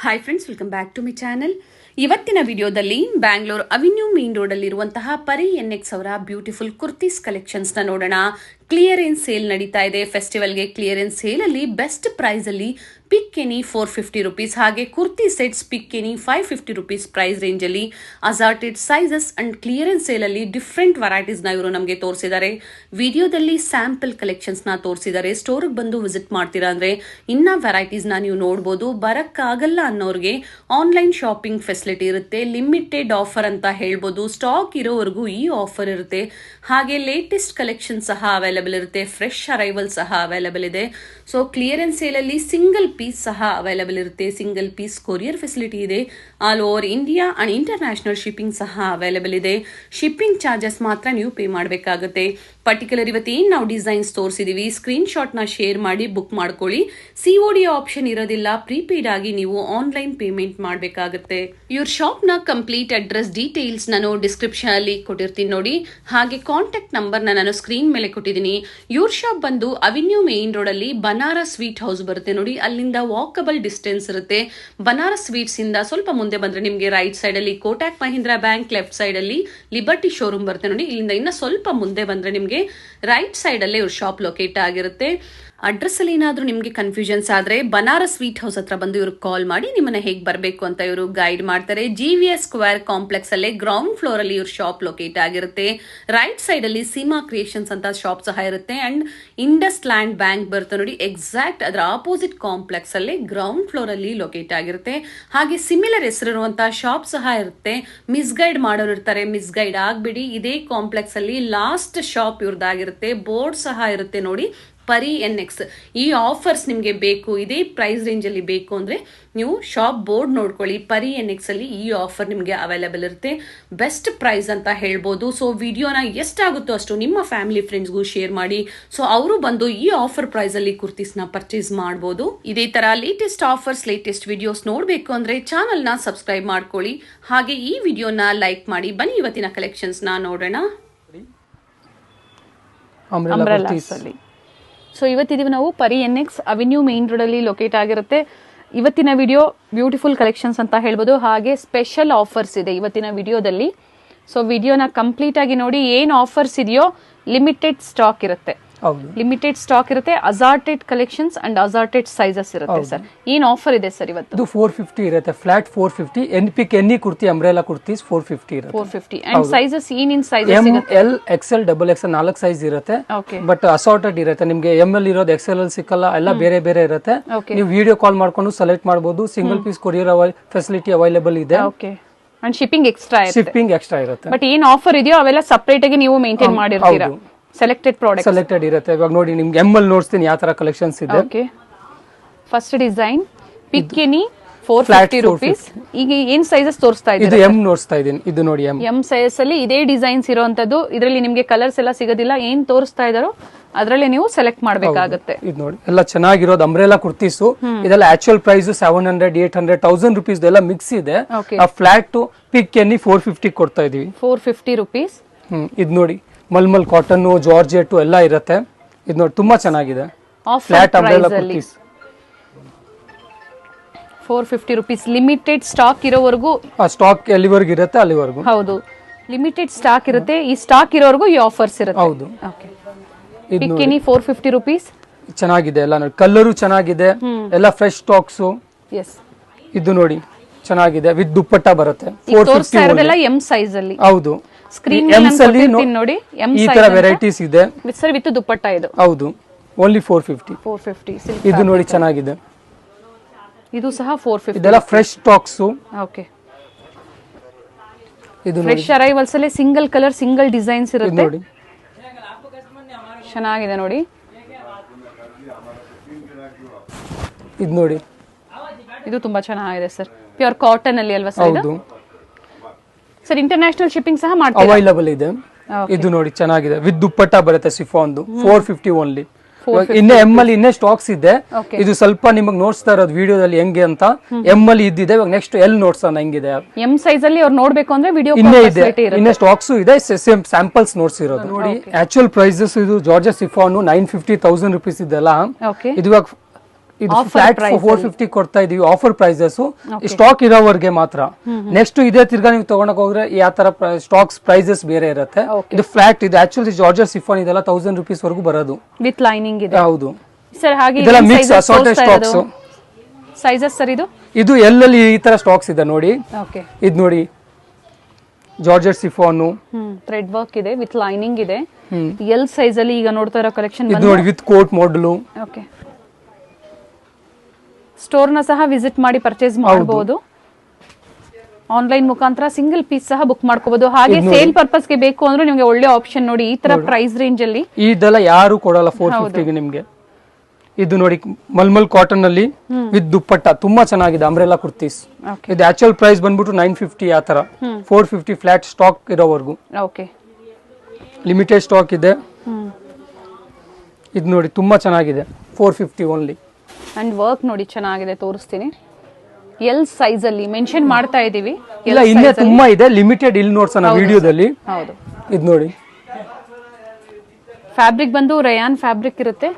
Hi friends, welcome back to my channel. ಇವತ್ತಿನ ವಿಡಿಯೋದಲ್ಲಿ Bangalore avenue main road ಅಲ್ಲಿರುವಂತಹ ಪರಿ ಎನ್ಎಕ್ಸ್ ಅವರ ಬ್ಯೂಟಿಫುಲ್ ಕುರ್ತೀಸ್ ಕಲೆಕ್ಷನ್ಸ್ ನ ನೋಡೋಣ. ಕ್ಲಿಯರೆನ್ಸ್ ಸೇಲ್ ನಡೀತಾ ಇದೆ. ಫೆಸ್ಟಿವಲ್ಗೆ ಕ್ಲಿಯರೆನ್ಸ್ ಸೇಲ್ ಅಲ್ಲಿ ಬೆಸ್ಟ್ ಪ್ರೈಸ್ ಅಲ್ಲಿ ಪಿಕ್ ಎನಿ 450 ರುಪೀಸ್, ಹಾಗೆ kurti sets pick any 550 rupees price range ಅಲ್ಲಿ assorted sizes and clearance sale ಅಲ್ಲಿ ಡಿಫ್ರೆಂಟ್ ವೆರೈಟೀಸ್ ನ ಇವರು ನಮಗೆ ತೋರಿಸಿದ್ದಾರೆ. ವಿಡಿಯೋದಲ್ಲಿ ಸ್ಯಾಂಪಲ್ ಕಲೆಕ್ಷನ್ಸ್ ನ ತೋರಿಸಿದ್ದಾರೆ. ಸ್ಟೋರ್ಗೆ ಬಂದು ವಿಸಿಟ್ ಮಾಡ್ತೀರಾ ಅಂದ್ರೆ ಇನ್ನ ವೆರೈಟೀಸ್ ನ ನೀವು ನೋಡಬಹುದು. ಬರಕ್ಕಾಗಲ್ಲ ಅನ್ನೋರಿಗೆ ಆನ್ಲೈನ್ ಶಾಪಿಂಗ್ ಫೆಸಿಲಿಟಿ ಇರುತ್ತೆ. ಲಿಮಿಟೆಡ್ ಆಫರ್ ಅಂತ ಹೇಳ್ಬೋದು. ಸ್ಟಾಕ್ ಇರೋವರೆಗೂ ಈ ಆಫರ್ ಇರುತ್ತೆ. ಹಾಗೆ ಲೇಟೆಸ್ಟ್ ಕಲೆಕ್ಷನ್ ಸಹ ಅವೈಲೇಬಲ್ ಇರುತ್ತೆ. ಫ್ರೆಶ್ ಅರೈವಲ್ ಸಹ ಅವೈಲೇಬಲ್ ಇದೆ. ಸೊ ಕ್ಲಿಯರೆನ್ಸ್ ಸೇಲ್ ಅಲ್ಲಿ ಸಿಂಗಲ್ ಪೀಸ್ ಸಹ ಅವೈಲೇಬಲ್ ಇರುತ್ತೆ. ಸಿಂಗಲ್ ಪೀಸ್ ಕೊರಿಯರ್ ಫೆಸಿಲಿಟಿ ಇದೆ. All over India and international shipping ಸಹ ಅವೈಲೇಬಲ್ ಇದೆ. ಶಿಪ್ಪಿಂಗ್ ಚಾರ್ಜಸ್ ಮಾತ್ರ ನೀವು ಪೇ ಮಾಡಬೇಕಾಗುತ್ತೆ. ಪರ್ಟಿಕ್ಯುಲರ್ ಇವತ್ತೇನು ನಾವು ಡಿಸೈನ್ಸ್ ತೋರಿಸಿದೀವಿ, ಸ್ಕ್ರೀನ್ ಶಾಟ್ ನ ಶೇರ್ ಮಾಡಿ ಬುಕ್ ಮಾಡ್ಕೊಳ್ಳಿ. ಸಿಒಡಿ ಆಪ್ಷನ್ ಇರೋದಿಲ್ಲ. ಪ್ರೀಪೇಡ್ ಆಗಿ ನೀವು ಆನ್ಲೈನ್ ಪೇಮೆಂಟ್ ಮಾಡಬೇಕಾಗುತ್ತೆ. ಇವ್ರ ಶಾಪ್ ನ ಕಂಪ್ಲೀಟ್ ಅಡ್ರೆಸ್ ಡೀಟೇಲ್ಸ್ ನಾನು ಡಿಸ್ಕ್ರಿಪ್ಷನ್ ಅಲ್ಲಿ ಕೊಟ್ಟಿರ್ತೀನಿ ನೋಡಿ. ಹಾಗೆ ಕಾಂಟ್ಯಾಕ್ಟ್ ನಂಬರ್ ನಾನು ಸ್ಕ್ರೀನ್ ಮೇಲೆ ಕೊಟ್ಟಿದ್ದೀನಿ. ಇವ್ರ ಶಾಪ್ ಬಂದು ಅವೆನ್ಯೂ ಮೇನ್ ರೋಡ್ ಅಲ್ಲಿ ಬನಾರಸ್ ಸ್ವೀಟ್ ಹೌಸ್ ಬರುತ್ತೆ ನೋಡಿ. ಅಲ್ಲಿಂದ ವಾಕಬಲ್ ಡಿಸ್ಟೆನ್ಸ್ ಇರುತ್ತೆ. ಬನಾರಸ್ ಸ್ವೀಟ್ಸ್ ಇಂದ ಸ್ವಲ್ಪ ಮುಂದೆ ಬಂದ್ರೆ ನಿಮಗೆ ರೈಟ್ ಸೈಡ್ ಅಲ್ಲಿ Kotak Mahindra bank, left side ಅಲ್ಲಿ ಲಿಬರ್ಟಿ ಶೋರೂಮ್ ಬರುತ್ತೆ ನೋಡಿ. ಇಲ್ಲಿಂದ ಇನ್ನ ಸ್ವಲ್ಪ ಮುಂದೆ ಬಂದ್ರೆ ನಿಮಗೆ ರೈಟ್ ಸೈಡ್ ಅಲ್ಲೇ ಇವ್ರ ಶಾಪ್ ಲೊಕೇಟ್ ಆಗಿರುತ್ತೆ. ಅಡ್ರೆಸ್ ಅಲ್ಲಿ ಏನಾದ್ರೂ ನಿಮಗೆ ಕನ್ಫ್ಯೂಷನ್ಸ್ ಆದ್ರೆ ಬನಾರಸ್ ಸ್ವೀಟ್ ಹೌಸ್ ಹತ್ರ ಬಂದು ಇವ್ರಿಗೆ ಕಾಲ್ ಮಾಡಿ ನಿಮ್ಮನ್ನ ಹೇಗೆ ಬರಬೇಕು ಅಂತ ಇವರು ಗೈಡ್ ಮಾಡ್ತಾರೆ. GVS ಸ್ಕ್ವೇರ್ ಕಾಂಪ್ಲೆಕ್ಸ್ ಅಲ್ಲೇ ಗ್ರೌಂಡ್ ಫ್ಲೋರ್ ಅಲ್ಲಿ ಇವ್ರ ಶಾಪ್ ಲೊಕೇಟ್ ಆಗಿರುತ್ತೆ. ರೈಟ್ ಸೈಡ್ ಅಲ್ಲಿ ಸೀಮಾ ಕ್ರಿಯೇಷನ್ಸ್ ಅಂತ ಶಾಪ್ ಸಹ ಇರುತ್ತೆ. ಅಂಡ್ ಇಂಡಸ್ ಲ್ಯಾಂಡ್ ಬ್ಯಾಂಕ್ ಬರುತ್ತೆ ನೋಡಿ, ಎಕ್ಸಾಕ್ಟ್ ಅದರ ಆಪೋಸಿಟ್ ಕಾಂಪ್ಲೆಕ್ಸ್ ಅಲ್ಲಿ ಗ್ರೌಂಡ್ ಫ್ಲೋರ್ ಅಲ್ಲಿ ಲೊಕೇಟ್ ಆಗಿರುತ್ತೆ. ಹಾಗೆ ಸಿಮಿಲರ್ ಹೆಸರಿರುವಂತಹ ಶಾಪ್ ಸಹ ಇರುತ್ತೆ. ಮಿಸ್ಗೈಡ್ ಮಾಡೋರು ಇರ್ತಾರೆ, ಮಿಸ್ಗೈಡ್ ಆಗ್ಬಿಡಿ. ಇದೇ ಕಾಂಪ್ಲೆಕ್ಸ್ ಅಲ್ಲಿ ಲಾಸ್ಟ್ ಶಾಪ್ ಇವ್ರದ್ದಾಗಿರುತ್ತೆ. ಬೋರ್ಡ್ ಸಹ ಇರುತ್ತೆ ನೋಡಿ, ಪರಿ ಎನ್ಎಕ್ಸ್. ಈ ಆಫರ್ಸ್ ನಿಮಗೆ ಬೇಕು, ಇದೇ ಪ್ರೈಸ್ ರೇಂಜ್ ಅಲ್ಲಿ ಬೇಕು ಅಂದ್ರೆ ನೀವು ಶಾಪ್ ಬೋರ್ಡ್ ನೋಡ್ಕೊಳ್ಳಿ. ಪರಿ ಎನ್ಎಕ್ಸ್ ಅಲ್ಲಿ ಈ ಆಫರ್ ನಿಮಗೆ ಅವೈಲೇಬಲ್ ಇರುತ್ತೆ. ಬೆಸ್ಟ್ ಪ್ರೈಸ್ ಅಂತ ಹೇಳ್ಬೋದು. ಸೊ ವಿಡಿಯೋನ ಎಷ್ಟಾಗುತ್ತೋ ಅಷ್ಟು ನಿಮ್ಮ ಫ್ಯಾಮಿಲಿ ಫ್ರೆಂಡ್ಸ್ಗೂ ಶೇರ್ ಮಾಡಿ. ಸೊ ಅವರು ಬಂದು ಈ ಆಫರ್ ಪ್ರೈಸ್ ಅಲ್ಲಿ ಕುರ್ತೀಸ್ ನ ಪರ್ಚೇಸ್ ಮಾಡಬಹುದು. ಇದೇ ತರ ಲೇಟೆಸ್ಟ್ ಆಫರ್ಸ್, ಲೇಟೆಸ್ಟ್ ವಿಡಿಯೋಸ್ ನೋಡ್ಬೇಕು ಅಂದ್ರೆ ಚಾನಲ್ ನ ಸಬ್ಸ್ಕ್ರೈಬ್ ಮಾಡ್ಕೊಳ್ಳಿ. ಹಾಗೆ ಈ ವಿಡಿಯೋನ ಲೈಕ್ ಮಾಡಿ. ಬನ್ನಿ ಇವತ್ತಿನ ಕಲೆಕ್ಷನ್ಸ್ ನ ನೋಡೋಣ. ಸೊ ಇವತ್ತಿದೀವಿ ನಾವು ಪರಿ ಎನ್ಎಕ್ಸ್ ಅವೆನ್ಯೂ ಮೇನ್ ರೋಡ್ ಅಲ್ಲಿ ಲೊಕೇಟ್ ಆಗಿರುತ್ತೆ. ಇವತ್ತಿನ ವಿಡಿಯೋ ಬ್ಯೂಟಿಫುಲ್ ಕಲೆಕ್ಷನ್ಸ್ ಅಂತ ಹೇಳ್ಬೋದು. ಹಾಗೆ ಸ್ಪೆಷಲ್ ಆಫರ್ಸ್ ಇದೆ ಇವತ್ತಿನ ವಿಡಿಯೋದಲ್ಲಿ. ಸೊ ವಿಡಿಯೋನ ಕಂಪ್ಲೀಟ್ ಆಗಿ ನೋಡಿ. ಏನು ಆಫರ್ಸ್ ಇದೆಯೋ ಲಿಮಿಟೆಡ್ ಸ್ಟಾಕ್ ಇರುತ್ತೆ. ಲಿಮಿಟೆಡ್ ಸ್ಟಾಕ್ ಇರುತ್ತೆ. Assorted collections and assorted sizes ಇರುತ್ತೆ. ಸರ್ ಏನು ಆಫರ್ ಇದೆ ಸರ್ ಇವತ್ತು? ಇದು 450 ಇರುತ್ತೆ, ಫ್ಲಾಟ್ 450. ಪಿಕ್ ಎನಿ ಕುರ್ತಿ, ಅಂಬ್ರೆಲಾ ಕುರ್ತೀಸ್ 450 ಇರುತ್ತೆ. 450 ಅಂಡ್ ಸೈಜಸ್ ಏನೇನ್ ಸೈಜಸ್ ಸಿಗುತ್ತೆ? ಎಲ್, XL, XXL 4 ಸೈಜ್ ಇರುತ್ತೆ. ಬಟ್ ಅಸಾರ್ಟೆಡ್ ಇರುತ್ತೆ. ನಿಮಗೆ ML ಇರೋದು XL ಅಲ್ಲಿ ಸಿಕ್ಕಲ್ಲ, ಎಲ್ಲ ಬೇರೆ ಬೇರೆ ಇರುತ್ತೆ. ನೀವು ವಿಡಿಯೋ ಕಾಲ್ ಮಾಡ್ಕೊಂಡು ಸೆಲೆಕ್ಟ್ ಮಾಡಬಹುದು. Single piece courier facility available ಇದೆ. ಅಂಡ್ ಶಿಪ್ಪಿಂಗ್ ಎಕ್ಸ್ಟ್ರಾ ಇರುತ್ತೆ. ಬಟ್ ಏನ್ ಆಫರ್ ಇದೆಯೋ ಅವೆಲ್ಲ ಸಪರೇಟ್ ಆಗಿ ನೀವು ಮೇಂಟೈನ್ ಮಾಡಿರ್ತೀರಾ. ಸೆಲೆಕ್ಟೆಡ್ ಇರುತ್ತೆ. ಇವಾಗ ನೋಡಿ ನಿಮ್ಗೆ ML ನೋಡ್ತೀನಿ ಯಾವ ತರ ಕಲೆಕ್ಷನ್ಸ್ ಇದೆ. ಫಸ್ಟ್ ಡಿಸೈನ್ ಪಿಕ್ ಎನಿ 450 ರೂಪೀಸ್. ಈಗ ಏನ್ ಸೈಜಸ್ ತೋರಿಸ್ತಾ ಇದ್ದೀರಾ? ಇದು M ನೋಡ್ತಾ ಇದೀನಿ. ಇದು ನೋಡಿ M ಸೈಜಸ್ ಅಲ್ಲಿ ಇದೇ ಡಿಸೈನ್ಸ್ ಇರುವಂತದ್ದು. ಇದರಲ್ಲಿ ನಿಮ್ಗೆ ಕಲರ್ಸ್ ಎಲ್ಲ ಸಿಗೋದಿಲ್ಲ. ಏನ್ ತೋರಿಸ್ತಾ ಇದಾರೋ ಅದರಲ್ಲಿ ನೀವು ಸೆಲೆಕ್ಟ್ ಮಾಡಬೇಕಾಗುತ್ತೆ. ಇದು ನೋಡಿ ಎಲ್ಲ ಚೆನ್ನಾಗಿರೋದು ಅಂಬ್ರೆಲಾ ಕುರ್ತೀಸು. ಇದೆಲ್ಲ ಆಕ್ಚುಯಲ್ ಪ್ರೈಸ್ 700, 800, 1000 ರೂಪೀಸ್ ಎಲ್ಲ ಮಿಕ್ಸ್ ಇದೆ. ಫ್ಲಾಟ್ ಪಿಕ್ ಎನಿ 450 ಕೊಡ್ತಾ ಇದೀವಿ. 450 ರೂಪೀಸ್. ಇದು ನೋಡಿ ಮಲ್ಮಲ್ ಕಾಟನ್, ಜಾರ್ಜೆಟ್ ಎಲ್ಲ ಇರುತ್ತೆ. ಇದು ನೋಡಿ ತುಂಬಾ ಚೆನ್ನಾಗಿದೆ. Flat umbrella kurtis 450 rupees. Limited stock ಇರೋವರೆಗೂ, ಸ್ಟಾಕ್ ಎಲ್ಲಿವರೆಗೂ ಇರುತ್ತೆ ಅಲ್ಲಿವರೆಗೂ. ಹೌದು, ಲಿಮಿಟೆಡ್ ಸ್ಟಾಕ್ ಇರುತ್ತೆ. ಈ ಸ್ಟಾಕ್ ಇರೋವರೆಗೂ ಈ ಆಫರ್ಸ್ ಇರುತ್ತೆ. ಹೌದು. ಪಿಕ್ ಎನಿ 450 ರೂಪೀಸ್. ಚೆನ್ನಾಗಿದೆ ಎಲ್ಲ ನೋಡಿ. ಕಲರು ಚೆನ್ನಾಗಿದೆ, ಎಲ್ಲ ಫ್ರೆಶ್ ಸ್ಟಾಕ್ಸ್. ಇದು ನೋಡಿ ಚೆನ್ನಾಗಿದೆ. ವಿತ್ ದುಪ್ಪಟ್ಟ ಬರುತ್ತೆ. 450 ಎಂ ಸೈಜ್ ಅಲ್ಲಿ. ಹೌದು. ಸ್ಕ್ರೀನ್ ನೋಡಿ ಈ ತರ ವೆರೈಟೀಸ್ ಇದೆ ಸರ್ ವಿತ್ ದುಪ್ಪಟ್ಟ. ಇದು ಹೌದು, ಓನ್ಲಿ 450. ಇದು ನೋಡಿ ಚೆನ್ನಾಗಿದೆ. ಇದು ಸಹ 450. ಇದೆಲ್ಲ ಫ್ರೆಶ್ ಸ್ಟಾಕ್ಸ್. ಓಕೆ, ಇದು ಫ್ರೆಶ್ ಅರೈವಲ್ಸ್ ಅಲ್ಲಿ ಸಿಂಗಲ್ ಕಲರ್, ಸಿಂಗಲ್ ಡಿಸೈನ್ಸ್ ಇರುತ್ತೆ. ನೋಡಿ ಚೆನ್ನಾಗಿದೆ ನೋಡಿ. ಇದು ನೋಡಿ, ಇದು ತುಂಬಾ ಚೆನ್ನಾಗಿದೆ ಸರ್. ಪ್ಯೂರ್ ಕಾಟನ್ ಅಲ್ಲಿ ಅಲ್ವಾ ಸರ್? ಹೌದು ಸರ್. ಇಂಟರ್ನ್ಯಾಷನಲ್ ಶಿಪ್ಪಿಂಗ್ ಸಹ ಮಾಡ್ತೀರಾ? ಅವೈಲೇಬಲ್ ಇದೆ. ಇದು ನೋಡಿ ಚೆನ್ನಾಗಿದೆ. ವಿತ್ ದುಪ್ಪಟ್ಟ ಬರುತ್ತೆ ಸಿಫಾನ್. 450 ಓನ್ಲಿ. ಇನ್ನೇ ML ಇನ್ನೇ ಸ್ಟಾಕ್ಸ್ ಇದೆ. ಇದು ಸ್ವಲ್ಪ ನಿಮಗೆ ನೋಡ್ಸ್ತಾ ಇರೋದು ವಿಡಿಯೋದಲ್ಲಿ ಹೆಂಗೆ ಅಂತ. ML ಇದ್ದಿದೆ. ಇವಾಗ ನೆಕ್ಸ್ಟ್ L ನೋಡ್ಸೋಣ ಹೆಂಗಿದೆ. M ಸೈಜ್ ಅಲ್ಲಿ ಅವ್ರು ನೋಡ್ಬೇಕು ಅಂದ್ರೆ ವಿಡಿಯೋ ಇನ್ನೇ ಇದೆ, ಇನ್ನೇ ಸ್ಟಾಕ್ಸ್ ಇದೆ. ಸೇಮ್ ಸ್ಯಾಂಪಲ್ಸ್ ನೋಡ್ಸಿರೋದು ನೋಡಿ. ಆಕ್ಚುಯಲ್ ಪ್ರೈಸಸ್ ಇದು ಜಾರ್ಜೆಟ್ ಸಿಫಾನ್ 950, 1000 ರೂಪೀಸ್ ಇದೆಲ್ಲ. ಇದು ಇವಾಗ ಇದು ಫ್ಲಾಟ್ 450 ಕೊಡ್ತಾ ಇದೀವಿ, ಆಫರ್ ಪ್ರೈಸಸ್, ಸ್ಟಾಕ್ ಇರೋವರೆಗೆ ಮಾತ್ರ. ನೆಕ್ಸ್ಟ್ ಇದೇ ತಿರ್ಗಾ ನೀವು ತಗೊಂಡೋಗಿ ಹೋದ್ರೆ ಯಾವ ತರ ಸ್ಟಾಕ್ಸ್ ಪ್ರೈಸಸ್ ಬೇರೆ ಇರುತ್ತೆ. ಇದು ಫ್ಲಾಟ್, ಇದು ಆಕ್ಚುಲಿ ಜಾರ್ಜರ್ ಸಿಫಾನ್ ಇದೆಲ್ಲ 1000 ರೂಪೀಸ್ ವರೆಗೂ ಬರೋದು ವಿತ್ ಲೈನಿಂಗ್ ಇದೆ. ಹೌದು ಸರ್ ಹಾಗೆ ಇದೆಲ್ಲ mix assorted stocks. Sizes sir ಇದು ಎಲ್ ಅಲ್ಲಿ ಈ ತರ ಸ್ಟಾಕ್ಸ್ ಇದೆ ನೋಡಿ. ಓಕೆ, ಇದು ನೋಡಿ ಜಾರ್ಜೆಟ್ ಸಿಫಾನ್, ಥ್ರೆಡ್ ವರ್ಕ್ ಇದೆ ವಿತ್ ಲೈನಿಂಗ್ ಇದೆ. ಎಲ್ ಸೈಜ್ ಅಲ್ಲಿ ಈಗ ನೋಡ್ತಾ ಇರೋ ಕಲೆಕ್ಷನ್ ಇದು ನೋಡಿ ವಿತ್ ಕೋಟ್ ಮಾಡಲು. ಓಕೆ, ಸ್ಟೋರ್ ನ ಸಹ ವಿಸಿಟ್ ಮಾಡಿ ಪರ್ಚೇಸ್ ಮಾಡಬಹುದು. ಆನ್ಲೈನ್ ಮುಖಾಂತರ ಸಿಂಗಲ್ ಪೀಸ್ ಸಹ ಬುಕ್ ಮಾಡ್ಕೋಬಹುದು. ಹಾಗೆ ಸೇಲ್ ಪರ್ಪಸ್ ಗೆ ಬೇಕು ಅಂದ್ರೆ ನಿಮಗೆ ಒಳ್ಳೆ ಆಪ್ಷನ್ ನೋಡಿ, ಈ ತರ ಪ್ರೈಸ್ ರೇಂಜ್ ಅಲ್ಲಿ ಇದೆಲ್ಲ ಯಾರು ಕೊಡಲ್ಲ 450 ಗೆ ನಿಮ್ಗೆ. ಇದು ನೋಡಿ ಮಲ್ಮಲ್ ಕಾಟನ್ ಅಲ್ಲಿ ವಿತ್ ದುಪ್ಪಟ್ಟ, ತುಂಬಾ ಚೆನ್ನಾಗಿದೆ ಅಂಬ್ರೆಲಾ ಕುರ್ತೀಸ್. ಇದು ಆಕ್ಚುಯಲ್ ಪ್ರೈಸ್ ಬಂದ್ಬಿಟ್ಟು 950 ಆ ತರ, 450 ಫ್ಲಾಟ್ ಸ್ಟಾಕ್ ಇರೋವರೆಗೂ. ಓಕೆ, ಲಿಮಿಟೆಡ್ ಸ್ಟಾಕ್ ಇದೆ. ಇದು ನೋಡಿ ತುಂಬಾ ಚೆನ್ನಾಗಿದೆ, 450 ಓನ್ಲಿ. ಅಂಡ್ ವರ್ಕ್ ನೋಡಿ ಚೆನ್ನಾಗಿದೆ, ತೋರಿಸ್ತೀನಿ. ಎಲ್ ಸೈಜ್ ಅಲ್ಲಿ ಮೆನ್ಷನ್ ಮಾಡ್ತಾ ಇದೀವಿ. ಇಲ್ಲ ಇನ್ನೇ ತುಂಬಾ ಇದೆ, ಲಿಮಿಟೆಡ್ ಇಲ್ಲಿ ನೋಡ್ಸೋಣ ವಿಡಿಯೋದಲ್ಲಿ. ಹೌದು, ಇದು ನೋಡಿ ಫ್ಯಾಬ್ರಿಕ್ ಬಂದು ರಯಾನ್ ಫ್ಯಾಬ್ರಿಕ್ ಇರುತ್ತೆ,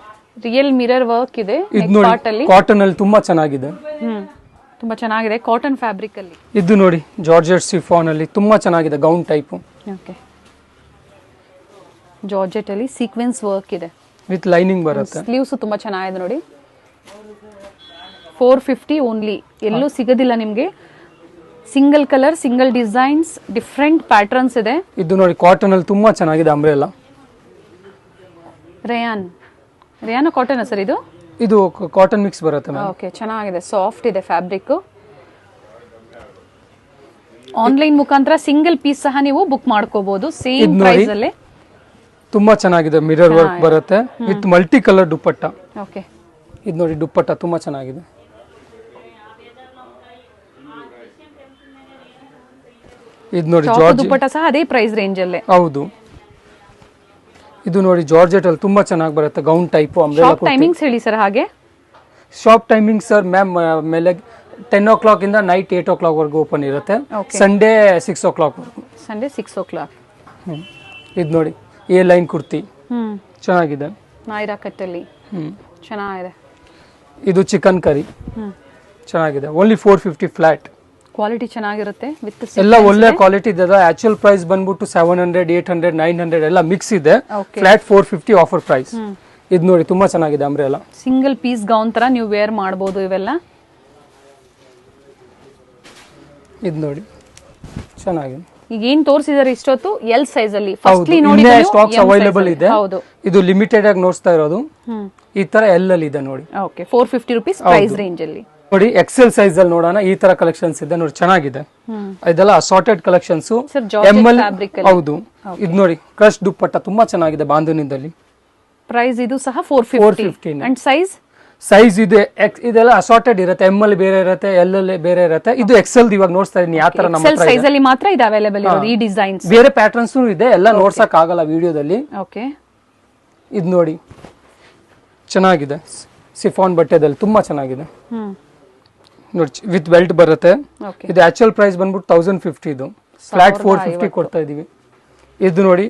ರಿಯಲ್ ಮಿರರ್ ವರ್ಕ್ ಇದೆ. ಇದು ನೋಡಿ ಕಾಟನ್ ಅಲ್ಲಿ ತುಂಬಾ ಚೆನ್ನಾಗಿದೆ, ತುಂಬಾ ಚೆನ್ನಾಗಿದೆ ಕಾಟನ್ ಫ್ಯಾಬ್ರಿಕ್ ಅಲ್ಲಿ. ಇದು ನೋಡಿ ಜಾರ್ಜೆಟ್ ಸಿಫಾನ್ ಅಲ್ಲಿ ತುಂಬಾ ಚೆನ್ನಾಗಿದೆ, ಗೌನ್ ಟೈಪ್. ಓಕೆ, ಜಾರ್ಜೆಟ್ ಅಲ್ಲಿ ಸೀಕ್ವೆನ್ಸ್ ವರ್ಕ್ ಇದೆ ವಿತ್ ಲೈನಿಂಗ್ ಬರುತ್ತೆ. ಸ್ಲೀವ್ಸ್ ತುಂಬಾ ಚೆನ್ನಾಗಿದೆ ನೋಡಿ. 450 ಓನ್ಲಿ, ಎಲ್ಲೂ ಸಿಗೋದಿಲ್ಲ ನಿಮ್ಗೆ. Single colour, single designs, different patterns ಇದೆ. ಇದು ನೋಡಿ ಕಾಟನ್ ಅಲ್ಲಿ ತುಂಬಾ ಚೆನ್ನಾಗಿದೆ ಅಂಬ್ರೆಲಾ. ರೇಯಾನ್ ಕಾಟನ್ ಸರ್ ಇದು? ಇದು ಕಾಟನ್ ಮಿಕ್ಸ್ ಬರುತ್ತೆ ಮ್ಯಾಮ್. ಓಕೆ, ಚೆನ್ನಾಗಿದೆ, ಸಾಫ್ಟ್ ಇದೆ ಫ್ಯಾಬ್ರಿಕ್. ಆನ್ಲೈನ್ ಮುಖಾಂತರ ಸಿಂಗಲ್ ಪೀಸ್ ಸಹ ನೀವು ಬುಕ್ ಮಾಡ್ಕೋಬಹುದು ಸೇಮ್ ಪ್ರೈಸ್ ಅಲ್ಲಿ. ತುಂಬಾ ಚೆನ್ನಾಗಿದೆ, ಮಿರರ್ ವರ್ಕ್ ಬರುತ್ತೆ with multi colour dupatta. Okay, ಇದು ನೋಡಿ ದುಪ್ಪಟ್ಟ ತುಂಬಾ ಚೆನ್ನಾಗಿದೆ. ಇದು ನೋಡಿ ಜಾರ್ಜ್ ದುಪ್ಪಟ್ಟ ಸಹ ಅದೇ ಪ್ರೈಸ್ ರೇಂಜ್ ಅಲ್ಲೇ. ಹೌದು, ಇದು ನೋಡಿ ಜಾರ್ಜೆಟ್ ಅಲ್ಲಿ ತುಂಬಾ ಚೆನ್ನಾಗಿ ಬರುತ್ತೆ, ಗೌನ್ ಟೈಪ್ ಅಂಬ್ರೆಲಾ. ಟೈಮಿಂಗ್ಸ್ ಹೇಳಿ ಸರ್ ಹಾಗೆ. ಶಾಪ್ ಟೈಮಿಂಗ್ ಸರ್ ಮ್ಯಾಮ್ ಮೇಲೆ 10 o'clock ಇಂದ ನೈಟ್ 8 o'clock ವರೆಗೂ ಓಪನ್ ಇರುತ್ತೆ. ಸಂಡೇ 6 o'clock ವರೆಗೂ. Sunday 6 o'clock. ಇದು ನೋಡಿ ಎ ಲೈನ್ ಕುರ್ತಿ ಚೆನ್ನಾಗಿದೆ, ನಾಯ್ರಾ ಕಟ್ ಅಲ್ಲಿ ಚೆನ್ನಾಗಿದೆ. ಇದು ಚಿಕನ್ ಕರಿ ಚೆನ್ನಾಗಿದೆ, ಓನ್ಲಿ 450 ಫ್ಲಾಟ್. ಕ್ವಾಲಿಟಿ ಚೆನ್ನಾಗಿರುತ್ತೆ ವಿತ್ ಎಲ್ಲ ಒಳ್ಳೆ ಕ್ವಾಲಿಟಿ ಇದೆ. ಆಕ್ಚುಯಲ್ ಪ್ರೈಸ್ ಬಂದ್ಬಿಟ್ಟು 700, 800, 900 ಎಲ್ಲ ಮಿಕ್ಸ್ ಇದೆ. Flat 450 offer price. ಇದು ನೋಡಿ ತುಂಬಾ ಚೆನ್ನಾಗಿದೆ ಅಂಬ್ರೆಲಾ. ಸಿಂಗಲ್ ಪೀಸ್ ಗೌನ್ ತರ ನೀವು ವೇರ್ ಮಾಡಬಹುದು ಇವೆಲ್ಲ. ಇದು ನೋಡಿ ಚೆನ್ನಾಗಿದೆ. ಈಗ ಏನ್ ತೋರಿಸಿದಾರೆ ಇಷ್ಟೊತ್ತು ಎಲ್ ಸೈಜ್ ಅಲ್ಲಿ ಫಸ್ಟ್ಲಿ ನೋಡಿ ಸ್ಟಾಕ್ಸ್ ಅವೈಲೇಬಲ್ ಇದೆ. ಇದು ಲಿಮಿಟೆಡ್ ಆಗಿ ನೋಡ್ತಾ ಇರೋದು, ಈ ತರ ಎಲ್ ಅಲ್ಲಿ ಇದೆ ನೋಡಿ. ಓಕೆ, 450 ರೂಪೀಸ್ ಪ್ರೈಸ್ ರೇಂಜ್ ಅಲ್ಲಿ. ನೋಡಿ ಎಕ್ಸೆಲ್ ಸೈಜ್ ಅಲ್ಲಿ ನೋಡೋಣ, ಈ ತರ ಕಲೆಕ್ಷನ್ಸ್ ಇದೆ ನೋಡಿ, ಚೆನ್ನಾಗಿದೆ. ಇದೆಲ್ಲ ಅಸಾರ್ಟೆಡ್ ಕಲೆಕ್ಷನ್ಸ್. ಹೌದು, ಇದು ನೋಡಿ ಕ್ರಶ್ ದುಪ್ಪಟ್ಟ ತುಂಬಾ ಚೆನ್ನಾಗಿದೆ ಬಾಂಧನಿಂದಲ್ಲಿ. ಪ್ರೈಸ್ ಇದು ಸಹ 450 ಅಂಡ್ ಸೈಜ್ ಇದೆ. ಇದೆಲ್ಲ ಅಸಾರ್ಟೆಡ್ ಇರುತ್ತೆ, ಎಂ ಅಲ್ಲಿ ಬೇರೆ ಇರುತ್ತೆ, ಎಲ್ ಅಲ್ಲಿ ಬೇರೆ ಇರುತ್ತೆ. ಇದು ಎಕ್ಸೆಲ್ ಇವಾಗ ನೋಡ್ತಾ ಇದೀನಿ ಯಾವ ತರ ನಮ್ಮ ಹತ್ರ ಸೈಜ್ ಅಲ್ಲಿ ಮಾತ್ರ ಇದು ಅವೈಲೇಬಲ್ ಇರೋದು. ಈ ಡಿಸೈನ್ಸ್ ಬೇರೆ ಪ್ಯಾಟರ್ನ್ಸ್ ಇದೆ, ಎಲ್ಲ ನೋಡ್ಸಕ್ ಆಗಲ್ಲ ವಿಡಿಯೋದಲ್ಲಿ. ಓಕೆ, ಇದು ನೋಡಿ ಚೆನ್ನಾಗಿದೆ, ಸಿಫಾನ್ ಬಟ್ಟೆದಲ್ಲಿ ತುಂಬಾ ಚೆನ್ನಾಗಿದೆ ನೋಡಿ, ವಿತ್ ಬೆಲ್ಟ್ ಬರುತ್ತೆ. ಇದು ಆಕ್ಚುಯಲ್ ಪ್ರೈಸ್ ಬಂದ್ಬಿಟ್ಟು 1050, ಇದು ಫ್ಲಾಟ್ 450 ಕೊಡ್ತಾ ಇದೀವಿ. ಇದು ನೋಡಿ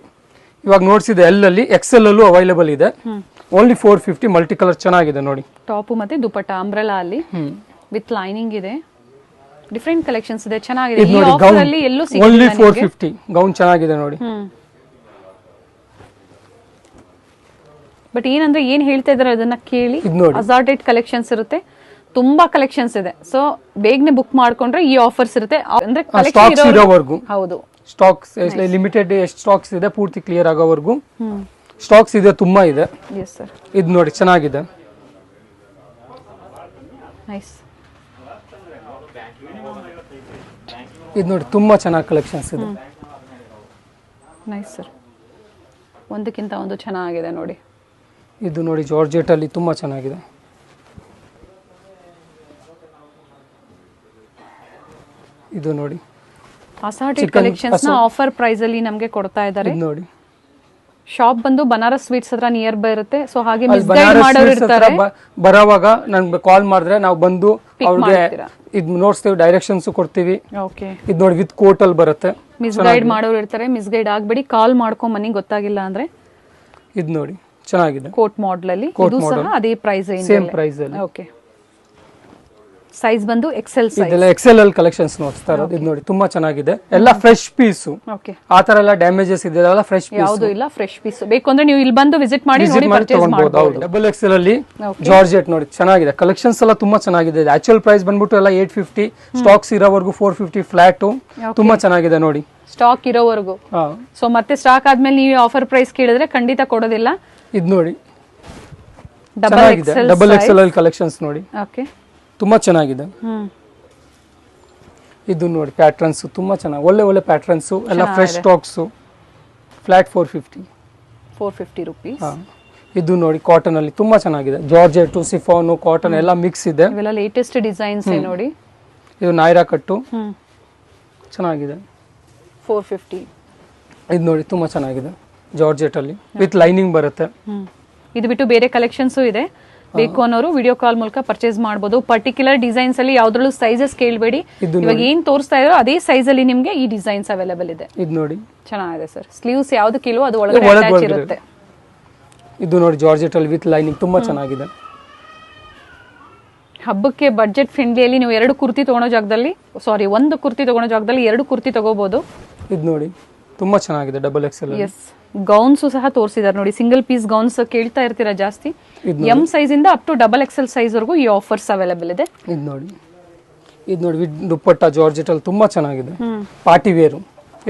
ಇವಾಗ ನೋಡ್ಸಿದೆ ಎಲ್ ಅಲ್ಲಿ, ಎಕ್ಸೆಲ್ ಅಲ್ಲೂ ಅವೈಲೇಬಲ್ ಇದೆ, ಓನ್ಲಿ 450. ಮಲ್ಟಿ ಕಲರ್ ಚೆನ್ನಾಗಿದೆ ನೋಡಿ. ಟಾಪ್ ಮತ್ತೆ ದುಪಟ್ಟ ಅಂಬ್ರೆಲಾ ಅಲ್ಲಿ ವಿತ್ ಲೈನಿಂಗ್ ಇದೆ, ಡಿಫರೆಂಟ್ ಕಲೆಕ್ಷನ್ಸ್ ಇದೆ, ಚೆನ್ನಾಗಿದೆ. ಈ ಆಫರ್ ಅಲ್ಲಿ ಎಲ್ಲೂ ಸಿಗಲ್ಲ, ಓನ್ಲಿ 450. ಗೌನ್ ಚೆನ್ನಾಗಿದೆ ನೋಡಿ. ಬಟ್ ಏನಂದ್ರೆ ಏನ್ ಹೇಳ್ತಾ ಇದಾರೆ ಅದನ್ನ ಕೇಳಿ. ಅಸಾರ್ಟೆಡ್ ಕಲೆಕ್ಷನ್ಸ್ ಇರುತ್ತೆ, ತುಂಬಾ ಕಲೆಕ್ಷನ್ಸ್ ಇದೆ. ಸೊ ಬೇಗನೆ ಬುಕ್ ಮಾಡ್ಕೊಂಡ್ರೆ ಈ ಆಫರ್ಸ್ ಇರುತ್ತೆ. ಅಂದ್ರೆ ಹೌದು, ಸ್ಟಾಕ್ಸ್ ಲಿಮಿಟೆಡ್ ಎಷ್ಟು ಸ್ಟಾಕ್ಸ್ ಇದೆ ಪೂರ್ತಿ ಕ್ಲಿಯರ್ ಆಗೋವರೆಗೂ ಸ್ಟಾಕ್ಸ್ ಇದೆ, ತುಂಬಾ ಇದೆ. ಇದು ನೋಡಿ ಚೆನ್ನಾಗಿದೆ, ಇದು ನೋಡಿ ತುಂಬಾ ಚೆನ್ನಾಗಿ ಕಲೆಕ್ಷನ್ಸ್ ಇದೆ. ನೈಸ್ ಸರ್, ಒಂದಕ್ಕಿಂತ ಒಂದು ಚೆನ್ನಾಗಿದೆ ನೋಡಿ. ಇದು ನೋಡಿ ಜಾರ್ಜೆಟ್ ಅಲ್ಲಿ ತುಂಬಾ ಚೆನ್ನಾಗಿದೆ. ಇದು ನೋಡಿ ಅಸಾರ್ಟೆಡ್ ಕಲೆಕ್ಷನ್ಸ್ ನ ಆಫರ್ ಪ್ರೈಸ್ ಅಲ್ಲಿ ನಮಗೆ ಕೊಡ್ತಾ ಇದ್ದಾರೆ ನೋಡಿ. ಶಾಪ್ ಬಂದು ಬನಾರಸ್ ಸ್ವೀಟ್ಸ್ ಹತ್ರ ನಿಯರ್ ಬೈ ಇರುತ್ತೆ. ಸೊ ಹಾಗೆ ಮಿಸ್ಗೈಡ್ ಮಾಡೋರು ಇರ್ತಾರೆ, ಬರೋವಾಗ ನನ್ಗೆ ಕಾಲ್ ಮಾಡಿದ್ರೆ ನಾವು ಬಂದು ಅವ್ರಿಗೆ ಇದು ನೋಡ್ಸ್ತೀವಿ, ಡೈರೆಕ್ಷನ್ಸ್ ಕೊಡ್ತೀವಿ. ಓಕೆ, ಇದು ನೋಡಿ ವಿತ್ ಕೋಟ್ ಅಲ್ಲಿ ಬರುತ್ತೆ. ಮಿಸ್ಗೈಡ್ ಮಾಡೋರು ಇರ್ತಾರೆ, ಮಿಸ್ಗೈಡ್ ಆಗಬೇಡಿ, ಕಾಲ್ ಮಾಡ್ಕೊಂಡ್ ಮನೆಗೆ ಗೊತ್ತಾಗಿಲ್ಲ ಅಂದ್ರೆ. ಇದು ನೋಡಿ ಚೆನ್ನಾಗಿದೆ, ಕೋಟ್ ಮಾಡೆಲ್ ಅಲ್ಲಿ ಇದು ಸಹ ಅದೇ ಪ್ರೈಸ್ ಸೇಮ್ ಪ್ರೈಸ್ ಅಲ್ಲಿ. ಓಕೆ, ಸೈಜ್ ಬಂದು ಎಕ್ಸೆಲ್ ಸೈಜ್. ಇದೆಲ್ಲ ಎಕ್ಸೆಲ್ ಅಲ್ಲಿ ಕಲೆಕ್ಷನ್ಸ್ ನೋಡ್ತಾ ಇರೋದು. ಇದು ನೋಡಿ ತುಂಬಾ ಚೆನ್ನಾಗಿದೆ, ಎಲ್ಲ ಫ್ರೆಶ್ ಪೀಸ್. ಓಕೆ, ಆ ತರ ಎಲ್ಲ ಡ್ಯಾಮೇಜಸ್ ಇದೆಲ್ಲ ಫ್ರೆಶ್ ಪೀಸ್, ಯಾವುದು ಇಲ್ಲ, ಫ್ರೆಶ್ ಪೀಸ್. ಬೇಕು ಅಂದ್ರೆ ನೀವು ಇಲ್ಲಿ ಬಂದು ವಿಸಿಟ್ ಮಾಡಿ ನೋಡಿ ಪರ್ಚೇಸ್ ಮಾಡಬಹುದು. ಡಬಲ್ ಎಕ್ಸೆಲ್ ಅಲ್ಲಿ ಜಾರ್ಜೆಟ್ ನೋಡಿ ಚೆನ್ನಾಗಿದೆ, ಕಲೆಕ್ಷನ್ಸ್ ಎಲ್ಲ ತುಂಬಾ ಚೆನ್ನಾಗಿದೆ. ಆಕ್ಚುಯಲ್ ಪ್ರೈಸ್ ಬಂದ್ಬಿಟ್ಟು ಎಲ್ಲ 850, ಸ್ಟಾಕ್ಸ್ ಇರೋವರೆಗೂ 450 ಫ್ಲಾಟ್. ತುಂಬಾ ಚೆನ್ನಾಗಿದೆ ನೋಡಿ, ಸ್ಟಾಕ್ ಇರೋವರೆಗೂ. ಸೊ ಮತ್ತೆ ಸ್ಟಾಕ್ ಆದ್ಮೇಲೆ ನೀವು ಆಫರ್ ಪ್ರೈಸ್ ಕೇಳಿದ್ರೆ ಖಂಡಿತ ಕೊಡೋದಿಲ್ಲ. ಇದು ನೋಡಿ ಡಬಲ್ ಎಕ್ಸೆಲ್ ಅಲ್ಲಿ ಕಲೆಕ್ಷನ್ಸ್ ನೋಡಿ. ಓಕೆ, ತುಂಬಾ ಚೆನ್ನಾಗಿದೆ. ಇದು ನೋಡಿ ಪ್ಯಾಟರ್ನ್ಸ್ ತುಂಬಾ ಚೆನ್ನಾಗಿ, ಒಳ್ಳೆ ಒಳ್ಳೆ ಪ್ಯಾಟರ್ನ್ಸ್ ಎಲ್ಲ ಫ್ರೆಶ್ ಸ್ಟಾಕ್ಸ್. Flat 450 rupees. ಇದು ನೋಡಿ ಕಾಟನ್ ಅಲ್ಲಿ ತುಂಬಾ ಚೆನ್ನಾಗಿದೆ, ಜಾರ್ಜೆಟ್, ಸಿಫಾನ್, ಕಾಟನ್ ಎಲ್ಲ ಮಿಕ್ಸ್ ಇದೆ. ಇವೆಲ್ಲ ಲೇಟೆಸ್ಟ್ ಡಿಸೈನ್ಸ್ ನೋಡಿ. ಇದು ನೈರಾ ಕಟ್ಟು ಚೆನ್ನಾಗಿದೆ, 450. ಇದು ನೋಡಿ ತುಂಬಾ ಚೆನ್ನಾಗಿದೆ, ಜಾರ್ಜೆಟ್ ಅಲ್ಲಿ ವಿತ್ ಲೈನಿಂಗ್ ಬರುತ್ತೆ. ಇದು ಬಿಟ್ಟು ಬೇರೆ ಕಲೆಕ್ಷನ್ಸ್ ಇದೆ, ಬೇಕು ಅನ್ನೋರು ವಿಡಿಯೋ ಕಾಲ್ ಮೂಲಕ ಪರ್ಚೇಸ್ ಮಾಡಬಹುದು. ಪರ್ಟಿಕ್ಯುಲರ್ ಡಿಸೈನ್ಸ್ ಅಲ್ಲಿ ಯಾವ್ದ್ರಲ್ಲೂ ಸೈಜಸ್ ಕೇಳಬೇಡಿ, ಇವಾಗ ಏನ್ ತೋರಿಸ್ತಾ ಇರೋ ಅದೇ ಸೈಜ್ ಅಲ್ಲಿ ನಿಮ್ಗೆ ಈ ಡಿಸೈನ್ಸ್ ಅವೈಲೇಬಲ್ ಇದೆ. ಇದು ನೋಡಿ ಚೆನ್ನಾಗಿದೆ ಸರ್, ಸ್ಲೀವ್ಸ್ ಯಾವ್ದಕ್ಕಿಲ್ವೋ ಅದು ಒಳಗಡೆ ಅಟ್ಯಾಚ್ ಇರುತ್ತೆ. ಇದು ನೋಡಿ ಜಾರ್ಜೆಟ್ ಅಲ್ಲಿ ವಿತ್ ಲೈನಿಂಗ್ ತುಂಬಾ ಚೆನ್ನಾಗಿದೆ. ಹಬ್ಬಕ್ಕೆ ಬಡ್ಜೆಟ್ ಫ್ರೆಂಡ್ಲಿಯಲ್ಲಿ ನೀವು ಒಂದು ಕುರ್ತಿ ತಗೊಳೋ ಜಾಗದಲ್ಲಿ 2 ಕುರ್ತಿ ತಗೋಬಹುದು. ಇದು ನೋಡಿ ತುಂಬಾ ಚೆನ್ನಾಗಿದೆ, ಡಬಲ್ ಎಕ್ಸೆಲ್. ಎಸ್, ಗೌನ್ಸ್ ಸಹ ತೋರಿಸಿದ್ದಾರೆ ನೋಡಿ, ಸಿಂಗಲ್ ಪೀಸ್ ಗೌನ್ಸ್ ಕೇಳ್ತಾ ಇರ್ತೀರಾ ಜಾಸ್ತಿ. ಎಂ ಸೈಜ್ ಇಂದ up to double XL size ವರೆಗೂ ಈ ಆಫರ್ಸ್ ಅವೈಲೇಬಲ್ ಇದೆ. ಇದು ನೋಡಿ ವಿತ್ ದುಪ್ಪಟ್ಟ ಜಾರ್ಜೆಟ್ ಅಲ್ಲಿ ತುಂಬಾ ಚೆನ್ನಾಗಿದೆ, ಪಾರ್ಟಿ ವೇರ್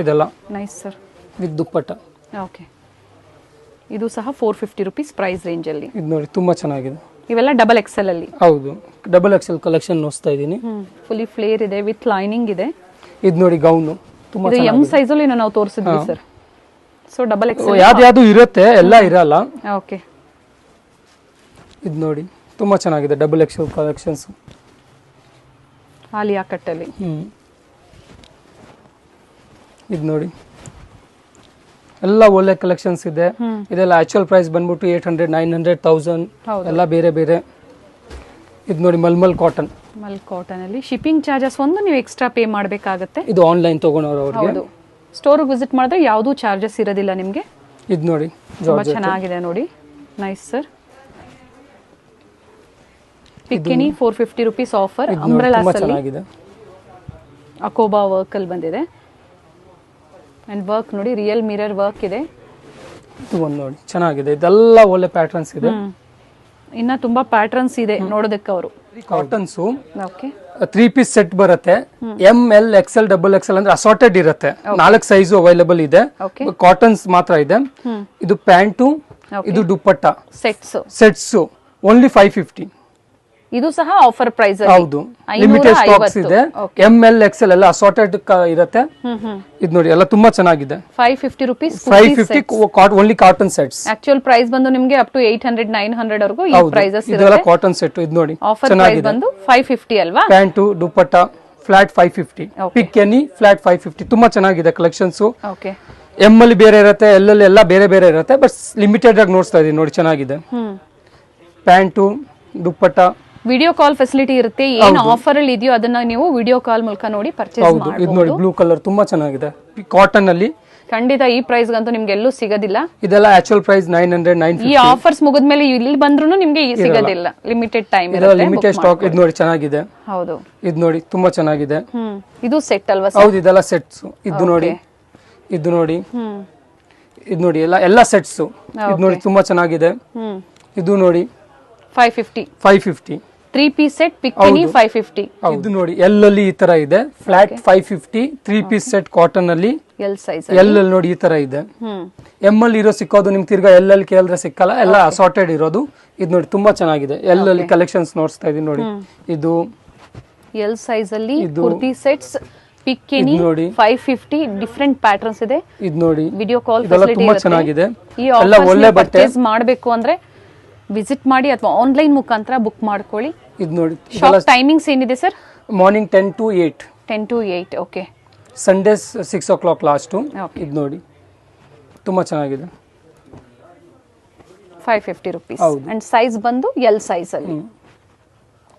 ಇದೆಲ್ಲ. Nice sir, with dupatta. Okay, ಇದು ಸಹ 450 rupees ಪ್ರೈಸ್ ರೇಂಜ್ ಅಲ್ಲಿ. ಇದು ನೋಡಿ ತುಂಬಾ ಚೆನ್ನಾಗಿದೆ, ಇವೆಲ್ಲ ಡಬಲ್ ಎಕ್ಸೆಲ್ ಅಲ್ಲಿ. ಹೌದು, ಡಬಲ್ ಎಕ್ಸೆಲ್ ಕಲೆಕ್ಷನ್ ನೋಡ್ತಾ ಇದ್ದೀನಿ. ಫುಲ್ಲಿ ಫ್ಲೇರ್ ಇದೆ, ವಿತ್ ಲೈನಿಂಗ್ ಇದೆ. ಇದು ನೋಡಿ ಗೌನ್ ತುಂಬಾ ಇದು ಎಂ ಸೈಜ್ ಅಲ್ಲಿ ನಾವು ತೋರಿಸಿದ್ವಿ ಸರ್. ಸೊ ಡಬಲ್ ಎಕ್ಸೆಲ್ ಯಾವ್ದು ಇರುತ್ತೆ, ಎಲ್ಲ ಇರಲ್ಲ. ಓಕೆ, ಇದು ನೋಡಿ ತುಂಬಾ ಚೆನ್ನಾಗಿದೆ, ಡಬಲ್ ಎಕ್ಸೆಲ್ ಕಲೆಕ್ಷನ್ಸ್. ಆಲಿಯಾ ಕಟ್ಟಲ್ಲಿ. ಇದು ನೋಡಿ ಎಲ್ಲ ಒಳ್ಳೆ ಕಲೆಕ್ಷನ್ಸ್ ಇದೆ. ಇದೆಲ್ಲ ಆಕ್ಚುಯಲ್ ಪ್ರೈಸ್ ಬಂದ್ಬಿಟ್ಟು 800, 900, 1000 ಎಲ್ಲ ಬೇರೆ ಬೇರೆ. ಇದು ನೋಡಿ ಮಲ್ಮಲ್ ಕಾಟನ್ ಅಲ್ಲಿ ಶಿಪ್ಪಿಂಗ್ ಚಾರ್ಜಸ್ ಒಂದು ನೀವು ಎಕ್ಸ್ಟ್ರಾ ಪೇ ಮಾಡಬೇಕಾಗುತ್ತೆ. ಇದು ಆನ್ಲೈನ್ ತಗೊಂಡವರು ಅವರಿಗೆ. ಸ್ಟೋರ್ ವಿಸಿಟ್ ಮಾಡಿದ್ರೆ ಯಾವುದು ಚಾರ್ಜಸ್ ಇರೋದಿಲ್ಲ ನಿಮಗೆ. ಇದು ನೋಡಿ ತುಂಬಾ ಚೆನ್ನಾಗಿದೆ ನೋಡಿ, nice sir. Pick any 450 rupees offer. Umbrellas ಅಲ್ಲಿ ಚೆನ್ನಾಗಿದೆ, ಅಕೋಬಾ ವರ್ಕ್ ಅಲ್ಲಿ ಬಂದಿದೆ. ಅಂಡ್ ವರ್ಕ್ ನೋಡಿ, ರಿಯಲ್ ಮಿರರ್ ವರ್ಕ್ ಇದೆ. ಇದು ಒಂದು ನೋಡಿ ಚೆನ್ನಾಗಿದೆ, ಇದೆಲ್ಲ ಒಳ್ಳೆ ಪ್ಯಾಟರ್ನ್ಸ್ ಇದೆ. ಇನ್ನ ತುಂಬಾ ಪ್ಯಾಟರ್ನ್ಸ್ ಇದೆ ನೋಡೋದಕ್ಕೆ. ಅವರು ಕಾಟನ್ಸ್ ಓಕೆ 3 ಪೀಸ್ ಸೆಟ್ ಬರುತ್ತೆ. M, L, XL, double XL ಅಂದ್ರೆ ಅಸಾರ್ಟೆಡ್ ಇರುತ್ತೆ. 4 ಸೈಜ್ ಅವೈಲೇಬಲ್ ಇದೆ. ಕಾಟನ್ಸ್ ಮಾತ್ರ ಇದೆ. ಇದು ಪ್ಯಾಂಟು, ಇದು ದುಪ್ಪಟ್ಟ ಸೆಟ್ಸ್ ಓನ್ಲಿ 550. ಇದು ಸಹ ಆಫರ್ ಪ್ರೈಸ್. ಹೌದು, ಲಿಮಿಟೆಡ್ ಸ್ಟಾಕ್ಸ್ ಇದೆ. ಎಂ, ಎಲ್, ಎಕ್ಸೆಲ್ ಎಲ್ಲ ಅಸಾರ್ಟೆಡ್ ಇರುತ್ತೆ. ಇದು ನೋಡಿ ಎಲ್ಲ ತುಂಬಾ ಚೆನ್ನಾಗಿದೆ, 550 rupees. 550 only cotton sets. Actual price ಬಂದು ನಿಮಗೆ ಅಪ್ ಟು 800, 900 ವರೆಗೂ ಈ ಪ್ರೈಸಸ್ ಇದೆ. ಇದೆಲ್ಲ ಕಾಟನ್ ಸೆಟ್. ಇದು ನೋಡಿ ಆಫರ್ ಪ್ರೈಸ್ ಬಂದು 550 ಅಲ್ವಾ. ಪ್ಯಾಂಟು ದುಪ್ಪಟ್ಟ ಫ್ಲಾಟ್ 550, ಪಿಕ್ ಎನಿ ಫ್ಲಾಟ್ 550. ತುಂಬಾ ಚೆನ್ನಾಗಿದೆ ಕಲೆಕ್ಷನ್ಸ್. ಓಕೆ, ಎಂ ಅಲ್ಲಿ ಬೇರೆ ಇರುತ್ತೆ, ಎಲ್ ಅಲ್ಲಿ ಎಲ್ಲ ಬೇರೆ ಬೇರೆ ಇರುತ್ತೆ. ಬಟ್ ಲಿಮಿಟೆಡ್ ಆಗಿ ನೋಡ್ತಾ ಇದೀನಿ ನೋಡಿ, ಚೆನ್ನಾಗಿದೆ. ಪ್ಯಾಂಟು ದುಪ್ಪಟ್ಟ ವಿಡಿಯೋ ಕಾಲ್ ಫೆಸಿಲಿಟಿ ಇರುತ್ತೆ. ಏನು ಆಫರ್ ಅಲ್ಲಿ ಇದೆಯೋ ಅದನ್ನ ನೀವು ವಿಡಿಯೋ ಕಾಲ್ ಮೂಲಕ ನೋಡಿ ಪರ್ಚೇಸ್ ಮಾಡಬಹುದು. ಇದು ನೋಡಿ ಬ್ಲೂ ಕಲರ್ ತುಂಬಾ ಚೆನ್ನಾಗಿದೆ, ಕಾಟನ್ ಅಲ್ಲಿ. ಖಂಡಿತ ಈ ಪ್ರೈಸ್ ಗಂತೂ ನಿಮ್ಗೆ ಎಲ್ಲೂ ಸಿಗೋದಿಲ್ಲ. ಇದೆಲ್ಲ ಆಕ್ಚುಯಲ್ ಪ್ರೈಸ್ 900, 950. ಈ ಆಫರ್ಸ್ ಮುಗಿದ್ಮೇಲೆ ಇಲ್ಲಿ ಬಂದ್ರೂ ನಿಮ್ಗೆ ಸಿಗೋದಿಲ್ಲ, ಲಿಮಿಟೆಡ್ ಟೈಮ್ ಇರುತ್ತೆ, ಲಿಮಿಟೆಡ್ ಸ್ಟಾಕ್. ಇದು ನೋಡಿ ಚೆನ್ನಾಗಿದೆ. ಹೌದು, ಇದು ನೋಡಿ ತುಂಬಾ ಚೆನ್ನಾಗಿದೆ. ಇದು ಸೆಟ್ ಅಲ್ವಾ? ಹೌದು, ಇದೆಲ್ಲ ಸೆಟ್ಸ್. ಇದು ನೋಡಿ, ಇದು ನೋಡಿ, ಇದು ನೋಡಿ ಎಲ್ಲ ಸೆಟ್ಸ್. ಇದು ನೋಡಿ ತುಂಬಾ ಚೆನ್ನಾಗಿದೆ. ಇದು ನೋಡಿ 550 3 ಪೀಸ್ ಸೆಟ್ ಪಿಕ್ಕಿನಿ 550. ಇದು ನೋಡಿ ಎಲ್ ಅಲ್ಲಿ ಈ ತರ ಇದೆ, ಫ್ಲಾಟ್ 550. 3 ಪೀಸ್ ಸೆಟ್ ಕಾಟನ್ ಅಲ್ಲಿ ಎಲ್ ಸೈಜ್. ಎಲ್ ಅಲ್ಲಿ ನೋಡಿ ಈ ತರ ಇದೆ. ಎಂ ಅಲ್ಲಿ ಇರೋ ಸಿಕ್ಕೋದು ನಿಮ್ಗೆ ತಿರ್ಗಾ ಎಲ್ ಅಲ್ಲಿ ಕೇಳಿದ್ರೆ ಸಿಕ್ಕಲ್ಲ, ಎಲ್ಲ ಅಸಾರ್ಟೆಡ್ ಇರೋದು. ಇದು ನೋಡಿ ತುಂಬಾ ಚೆನ್ನಾಗಿದೆ, ಎಲ್ ಅಲ್ಲಿ ಕಲೆಕ್ಷನ್ಸ್ ನೋಡ್ತಾ ಇದೀನಿ ನೋಡಿ. ಇದು ಎಲ್ ಸೈಜ್ ಅಲ್ಲಿ ಕುರ್ತಿ ಸೆಟ್ಸ್ ಪಿಕ್ಕಿನಿ 550. ಡಿಫರೆಂಟ್ ಪ್ಯಾಟರ್ನ್ಸ್ ಇದೆ. ಇದು ನೋಡಿ ವಿಡಿಯೋ ಕಾಲ್ ತುಂಬಾ ಚೆನ್ನಾಗಿದೆ. ಈ ಆಫರ್ಸ್ ಪರ್ಚೇಸ್ ಮಾಡಬೇಕು ಅಂದ್ರೆ ವಿಸಿಟ್ ಮಾಡಿ ಅಥವಾ ಆನ್ಲೈನ್ ಮುಖಾಂತರ ಬುಕ್ ಮಾಡ್ಕೊಳ್ಳಿ. ಇದು ನೋಡಿ ಶಾಪ್ ಟೈಮಿಂಗ್ಸ್ ಏನಿದೆ sir? Morning 10 to 8. 10 to 8. Okay, Sundays 6 o'clock last. ಇದು ನೋಡಿ ತುಂಬಾ ಚೆನ್ನಾಗಿದೆ, 550 rupees. ಅಂಡ್ ಸೈಜ್ ಬಂದು ಎಲ್ ಸೈಜ್ ಅಲ್ಲಿ.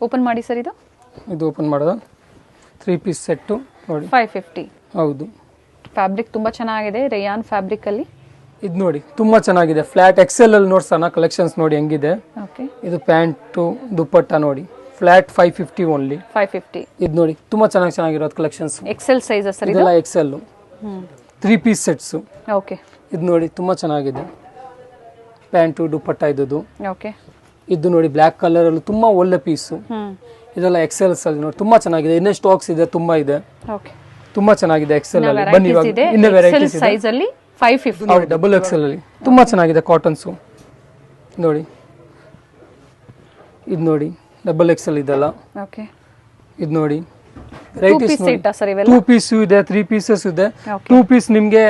ಓಪನ್ ಮಾಡಿ ಸರ್. ಇದು ಓಪನ್ ಮಾಡೋದ 3 ಪೀಸ್ ಸೆಟ್ ನೋಡಿ 550. ಹೌದು, ಫ್ಯಾಬ್ರಿಕ್ ತುಂಬಾ ಚೆನ್ನಾಗಿದೆ, ರೇಯಾನ್ ಫ್ಯಾಬ್ರಿಕ್ ಅಲ್ಲಿ. ಇದು ನೋಡಿ ತುಂಬಾ ಚೆನ್ನಾಗಿದೆ, ಫ್ಲಾಟ್ ಎಕ್ಸೆಲ್ ಅಲ್ಲಿ ನೋಡ್ಸೋಣ ಕಲೆಕ್ಷನ್ಸ್ ನೋಡಿ ಹೆಂಗಿದೆ. ಓಕೆ, ಇದು ಪ್ಯಾಂಟು ದುಪ್ಪಟ್ಟ ನೋಡಿ ಫ್ಲಾಟ್ 550 ಓನ್ಲಿ. 550. ಇದು ನೋಡಿ ತುಂಬಾ ಚೆನ್ನಾಗಿರೋದು ಕಲೆಕ್ಷನ್ಸ್. ಎಕ್ಸೆಲ್ ಸೈಜ್ ಸರ್ ಇದು? ಇದೆಲ್ಲ ಎಕ್ಸೆಲ್ 3 ಪೀಸ್ ಸೆಟ್ಸ್. ಓಕೆ. ಇದು ನೋಡಿ ತುಂಬಾ ಚೆನ್ನಾಗಿದೆ, ಪ್ಯಾಂಟು ದುಪ್ಪಟ್ಟ ಇದ್ದು. ಓಕೆ. ಇದು ನೋಡಿ ಬ್ಲ್ಯಾಕ್ ಕಲರ್ ಅಲ್ಲಿ ತುಂಬಾ ಒಳ್ಳೆ ಪೀಸು. ಇದೆಲ್ಲ ಎಕ್ಸೆಲ್ಸ್ ಅಲ್ಲಿ ನೋಡಿ ತುಂಬಾ ಚೆನ್ನಾಗಿದೆ, ಇನ್ನೇ ಸ್ಟಾಕ್ಸ್ ಇದೆ, ತುಂಬಾ ಇದೆ. ಓಕೆ. ತುಂಬಾ ಚೆನ್ನಾಗಿದೆ ಎಕ್ಸೆಲ್ ಅಲ್ಲಿ. ಬನ್ನಿ ಇವಾಗ ಇನ್ನೇ ವೆರೈಟೀಸ್ ಇದೆ. ಸೈಜ್ ಅಲ್ಲಿ 550. ನೋಡಿ ಡಬಲ್ ಎಕ್ಸೆಲ್ ಅಲ್ಲಿ ತುಂಬಾ ಚೆನ್ನಾಗಿದೆ ಕಾಟನ್ಸ್ ನೋಡಿ. ಇದು ನೋಡಿ ಡಬಲ್ ಎಕ್ಸೆಲ್ ಇದೆಲ್ಲ. ಓಕೆ. ಇದು ನೋಡಿ ವೆರೈಟೀಸ್ ನೋಡಿ. 2 ಪೀಸ್ ಇದೆ, 3 ಪೀಸಸ್ ಇದೆ. 2 ಪೀಸ್ ನಿಮ್ಗೆ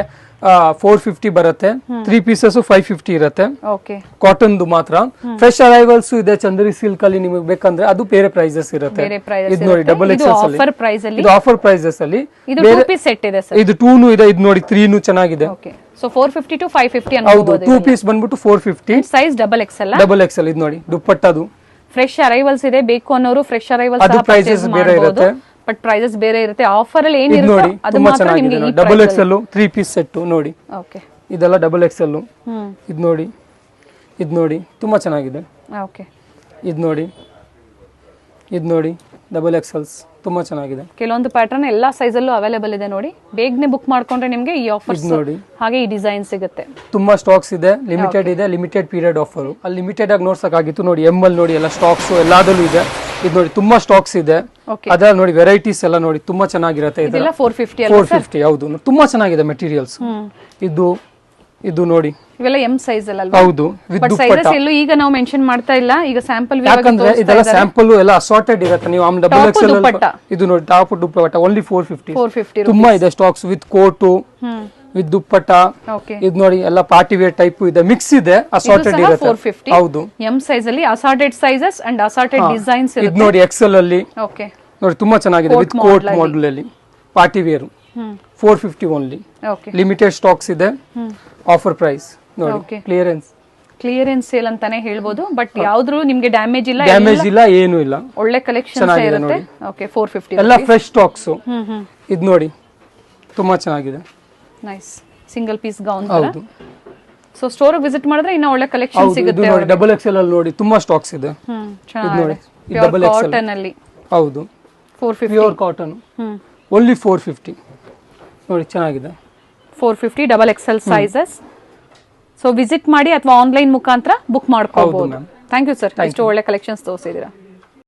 450 ಬರುತ್ತೆ, 3 ಪೀಸಸ್ 550 ಇರುತ್ತೆ. ಓಕೆ. ಕಾಟನ್ ಮಾತ್ರ. ಫ್ರೆಶ್ ಅರೈವಲ್ಸ್ ಇದೆ ಚಂದೇರಿ ಸಿಲ್ಕ್ ಅಲ್ಲಿ, ನಿಮಗೆ ಬೇಕಂದ್ರೆ ಅದು ಬೇರೆ ಪ್ರೈಸಸ್ ಇರುತ್ತೆ. ಇದು ನೋಡಿ ಡಬಲ್ ಎಕ್ಸೆಲ್ ಅಲ್ಲಿ ಆಫರ್ ಪ್ರೈಸ್ ಅಲ್ಲಿ. ಇದು ಆಫರ್ ಪ್ರೈಸಸ್ ಅಲ್ಲಿ. ಇದು 2 ಪೀಸ್ ಸೆಟ್ ಇದೆ ಸರ್. ಇದು 2 ಇದೆ, ಇದು ನೋಡಿ 3 ಚೆನ್ನಾಗಿದೆ. ಓಕೆ. ಸೊ 450 to 550 ಹೌದು. 2 ಪೀಸ್ ಬಂದ್ಬಿಟ್ಟು 450. Size double XL. Double Excel. ಇದು ನೋಡಿ ದುಪ್ಪಟ್ಟದು ಫ್ರೆಶ್ ಅರೈವಲ್ಸ್ ಇದೆ, ಬೇಕು ಅನ್ನೋರು ಫ್ರೆಶ್ ಅರೈವಲ್ಸ್ ಅದು ಪ್ರೈಸಸ್ ಬೇರೆ ಇರುತ್ತೆ, ಬಟ್ ಪ್ರೈಸಸ್ ಬೇರೆ ಇರುತ್ತೆ. ಆಫರ್ ಅಲ್ಲಿ ಇದು ನೋಡಿ ಏನಿರುತ್ತೆ ಅದು ತುಂಬಾ ಮಾತ್ರ ನಿಮಗೆ ಚೆನ್ನಾಗಿದೆ. ಈ ಡಬಲ್ ಎಕ್ಸೆಲ್ 3 ಪೀಸ್ ಸೆಟ್ ನೋಡಿ. ಓಕೆ. ಇದೆಲ್ಲ ಡಬಲ್ ಎಕ್ಸೆಲ್. ಇದು ನೋಡಿ, ಇದು ನೋಡಿ ತುಂಬಾ ಚೆನ್ನಾಗಿದೆ. ಓಕೆ. ಇದು ನೋಡಿ, ಇದು ನೋಡಿ ಡಬಲ್ ಎಕ್ಸೆಲ್ಸ್ ತುಂಬಾ ಚೆನ್ನಾಗಿದೆ. ಕೆಲವೊಂದು ಪ್ಯಾಟರ್ನ್ ಎಲ್ಲಾ ಸೈಜ್ ಅಲ್ಲೂ ಅವೈಲೇಬಲ್ ಇದೆ ನೋಡಿ. ಬೇಗನೆ ಬುಕ್ ಮಾಡ್ಕೊಂಡ್ರೆ ನಿಮಗೆ ಈ ಆಫರ್ಸ್ ನೋಡಿ ಹಾಗೆ ಈ ಡಿಸೈನ್ ಸಿಗುತ್ತೆ. ತುಂಬಾ ಸ್ಟಾಕ್ಸ್ ಇದೆ, ಲಿಮಿಟೆಡ್ ಇದೆ, ಲಿಮಿಟೆಡ್ ಪೀರಿಯಡ್ ಆಫರ್. ಅಲ್ಲಿ ಲಿಮಿಟೆಡ್ ಆಗಿ ನೋಡ್ಸಕ್ಕಾಗಿತ್ತು ನೋಡಿ. ಎಮ್ ಅಲ್ಲಿ ನೋಡಿ ಎಲ್ಲ ಸ್ಟಾಕ್ಸ್ ಎಲ್ಲದಲ್ಲೂ ಇದೆ. ಇದು ನೋಡಿ ತುಂಬಾ ಸ್ಟಾಕ್ಸ್ ಇದೆ, ಅದ್ರಲ್ಲಿ ನೋಡಿ ವೆರೈಟೀಸ್ ಎಲ್ಲ ನೋಡಿ ತುಂಬಾ ಚೆನ್ನಾಗಿರುತ್ತೆ. ಇದೆಲ್ಲ 450. ಹೌದು, ತುಂಬಾ ಚೆನ್ನಾಗಿದೆ ಮೆಟೀರಿಯಲ್ಸ್. ಇದು ನೋಡಿ ಇವೆಲ್ಲ ಎಂ ಸೈಜ್ ಅಲ್ಲ? ಹೌದು. ಬಟ್ ಸೈಜಸ್ ಎಲ್ಲೂ ಈಗ ನಾವು ಮೆನ್ಷನ್ ಮಾಡ್ತಾ ಇಲ್ಲ, ಈಗ ಸ್ಯಾಂಪಲ್ ಯಾಕಂದ್ರೆ ಇದೆಲ್ಲ ಸ್ಯಾಂಪಲ್ ಎಲ್ಲ ಅಸಾರ್ಟೆಡ್ ಇರುತ್ತೆ. ನೀವು ಡಬಲ್ ಎಕ್ಸೆಲ್ ಇದು ನೋಡಿ ಟಾಪ್ ದುಪ್ಪಟ್ಟ ಓನ್ಲಿ 450. ತುಂಬಾ ಇದೆ stocks with coat with dupatta. ಇದು ನೋಡಿ ಎಲ್ಲ ಪಾರ್ಟಿ ವೇರ್ ಟೈಪ್ ಇದೆ, ಮಿಕ್ಸ್ ಇದೆ, ಅಸಾರ್ಟೆಡ್ ಇರುತ್ತೆ. 450. ಹೌದು. ಎಂ ಸೈಜ್ ಅಲ್ಲಿ assorted sizes and assorted designs ಇರುತ್ತೆ. ಇದು ನೋಡಿ ಎಕ್ಸೆಲ್ ಅಲ್ಲಿ. ಓಕೆ. ನೋಡಿ ತುಂಬಾ ಚೆನ್ನಾಗಿದೆ ವಿತ್ ಕೋಟ್ ಮಾಡೆಲ್ ಅಲ್ಲಿ party wear. 450 only. Okay. Limited stocks ಇದೆ, ಆಫರ್ ಪ್ರೈಸ್ ನೋಡಿ. ಕ್ಲಿಯರೆನ್ಸ್ ಸೇಲ್ ಅಂತಾನೆ ಹೇಳ್ಬೋದು, ಬಟ್ ಯಾವ್ದು ನಿಮ್ಗೆ ಡ್ಯಾಮೇಜ್ ಇಲ್ಲ, ಏನು ಇಲ್ಲ, ಒಳ್ಳೆ ಕಲೆಕ್ಷನ್ ಇರುತ್ತೆ. ಓಕೆ. 450 ಎಲ್ಲ ಫ್ರೆಶ್ ಸ್ಟಾಕ್ಸ್. ಇದು ನೋಡಿ ತುಂಬಾ ಚೆನ್ನಾಗಿದೆ, ನೈಸ್ ಸಿಂಗಲ್ ಪೀಸ್ ಗೌನ್. ಹೌದು. ಸೊ ಸ್ಟೋರ್ ವಿಸಿಟ್ ಮಾಡಿದ್ರೆ ಇನ್ನ ಒಳ್ಳೆ ಕಲೆಕ್ಷನ್ ಸಿಗುತ್ತೆ. ನೋಡಿ ಡಬಲ್ ಎಕ್ಸೆಲ್ ಅಲ್ಲಿ ನೋಡಿ ತುಂಬಾ ಸ್ಟಾಕ್ಸ್ ಇದೆ. ಚೆನ್ನಾಗಿದೆ. ಡಬಲ್ ಎಕ್ಸೆಲ್ ಕಾಟನ್ ಅಲ್ಲಿ. ಹೌದು. 450 ಪ್ಯೂರ್ ಕಾಟನ್ ಓನ್ಲಿ 450 ನೋಡಿ, ಚೆನ್ನಾಗಿದೆ. 450 double XL sizes. So visit ಮಾಡಿ ಅಥವಾ ಆನ್ಲೈನ್ ಮುಖಾಂತರ ಬುಕ್ ಮಾಡ್ಕೋಬಹುದು. ಥ್ಯಾಂಕ್ ಯು ಸರ್, ಇಷ್ಟು ಒಳ್ಳೆ ಕಲೆಕ್ಷನ್ಸ್ ತೋರಿಸಿದ್ದೀರಾ.